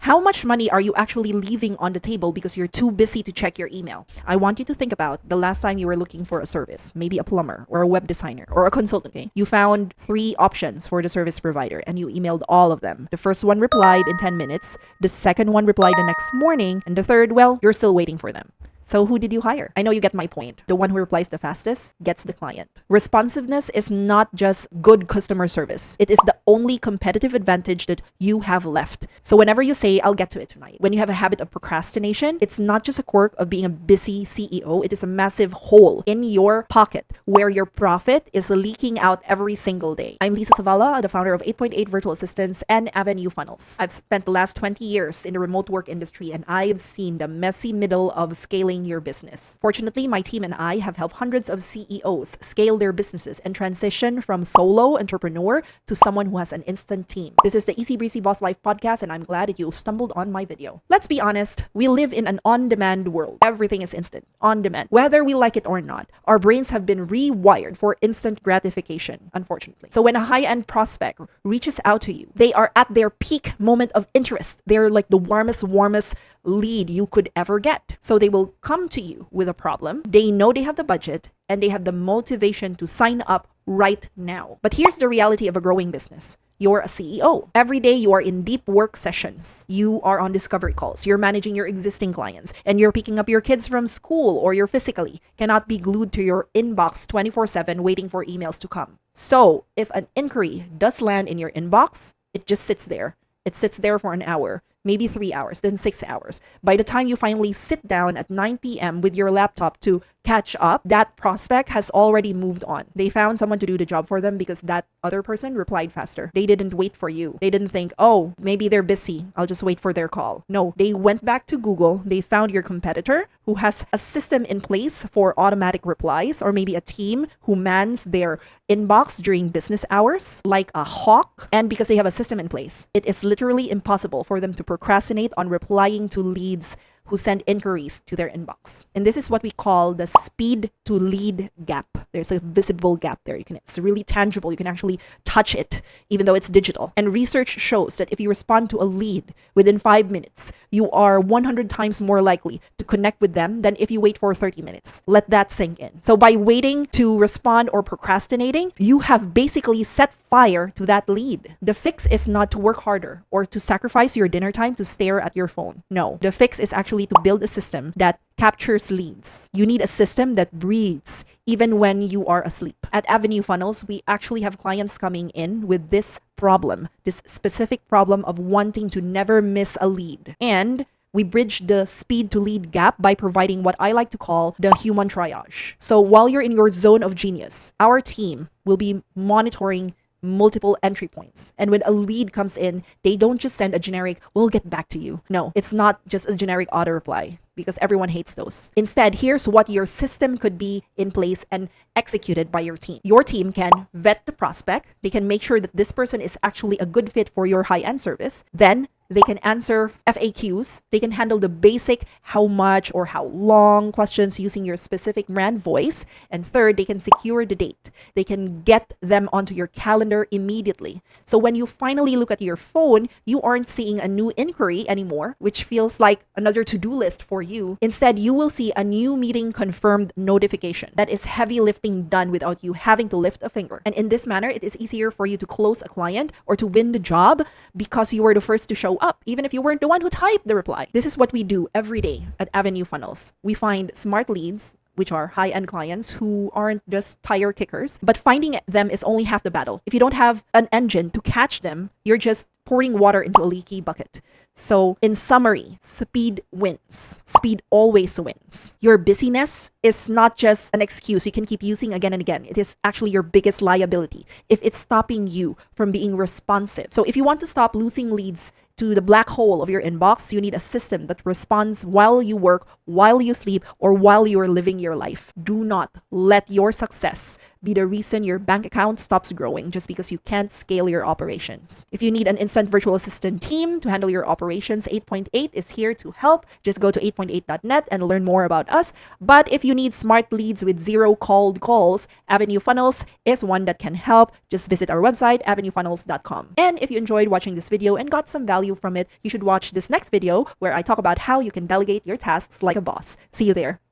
How much money are you actually leaving on the table because you're too busy to check your email? I want you to think about the last time you were looking for a service, maybe a plumber or a web designer or a consultant. Okay? You found 3 options for the service provider and you emailed all of them. The first one replied in 10 minutes, the second one replied the next morning, and the third, well, you're still waiting for them. So who did you hire? I know you get my point. The one who replies the fastest gets the client. Responsiveness is not just good customer service. It is the only competitive advantage that you have left. So whenever you say, I'll get to it tonight, when you have a habit of procrastination, it's not just a quirk of being a busy CEO. It is a massive hole in your pocket where your profit is leaking out every single day. I'm Lisa Savala, the founder of 8.8 Virtual Assistants and Avenue Funnels. I've spent the last 20 years in the remote work industry and I've seen the messy middle of scaling your business. Fortunately, my team and I have helped hundreds of CEOs scale their businesses and transition from solo entrepreneur to someone who has an instant team. This is the Breezy Boss Life podcast, and I'm glad that you stumbled on my video. Let's be honest, we live in an on-demand world. Everything is instant, on demand. Whether we like it or not, our brains have been rewired for instant gratification, unfortunately. So when a high-end prospect reaches out to you, they are at their peak moment of interest. They're like the warmest lead you could ever get. So they will come to you with a problem. They know they have the budget and they have the motivation to sign up right now. But here's the reality of a growing business. You're a CEO. Every day you are in deep work sessions. You are on discovery calls. You're managing your existing clients and you're picking up your kids from school, or you're physically cannot be glued to your inbox 24/7 waiting for emails to come. So if an inquiry does land in your inbox, it just sits there. It sits there for an hour, maybe 3 hours, then 6 hours. By the time you finally sit down at 9 p.m. with your laptop to catch up, that prospect has already moved on. They found someone to do the job for them because that other person replied faster. They didn't wait for you. They didn't think, oh, maybe they're busy, I'll just wait for their call. No, they went back to Google. They found your competitor who has a system in place for automatic replies, or maybe a team who mans their inbox during business hours like a hawk. And because they have a system in place, it is literally impossible for them to procrastinate on replying to leads who send inquiries to their inbox. And this is what we call the speed to lead gap. There's a visible gap there. It's really tangible. You can actually touch it, even though it's digital. And research shows that if you respond to a lead within 5 minutes, you are 100 times more likely to connect with them than if you wait for 30 minutes. Let that sink in. So by waiting to respond or procrastinating, you have basically set fire to that lead. The fix is not to work harder or to sacrifice your dinner time to stare at your phone. No, the fix is actually to build a system that captures leads. You need a system that breathes even when you are asleep. At Avenue Funnels, we actually have clients coming in with this problem, this specific problem of wanting to never miss a lead. And we bridge the speed to lead gap by providing what I like to call the human triage. So while you're in your zone of genius, our team will be monitoring multiple entry points. And when a lead comes in, they don't just send a generic, we'll get back to you. No, it's not just a generic auto reply, because everyone hates those. Instead, here's what your system could be in place and executed by your team. Your team can vet the prospect. They can make sure that this person is actually a good fit for your high-end service. Then they can answer FAQs. They can handle the basic how much or how long questions using your specific brand voice. And third, they can secure the date. They can get them onto your calendar immediately. So when you finally look at your phone, you aren't seeing a new inquiry anymore, which feels like another to-do list for you. Instead, you will see a new meeting confirmed notification. That is heavy lifting done without you having to lift a finger. And in this manner, it is easier for you to close a client or to win the job because you were the first to show up, even if you weren't the one who typed the reply. This is what we do every day at Avenue Funnels. We find smart leads, which are high-end clients who aren't just tire kickers, but finding them is only half the battle. If you don't have an engine to catch them, you're just pouring water into a leaky bucket. So in summary, speed wins. Speed always wins. Your busyness is not just an excuse you can keep using again and again. It is actually your biggest liability if it's stopping you from being responsive. So if you want to stop losing leads to the black hole of your inbox, you need a system that responds while you work, while you sleep, or while you're living your life. Do not let your success be the reason your bank account stops growing just because you can't scale your operations. If you need an instant virtual assistant team to handle your operations, 8.8 is here to help. Just go to 8.8.net and learn more about us. But if you need smart leads with zero cold calls, Avenue Funnels is one that can help. Just visit our website, avenuefunnels.com. And if you enjoyed watching this video and got some value from it, you should watch this next video where I talk about how you can delegate your tasks like a boss. See you there.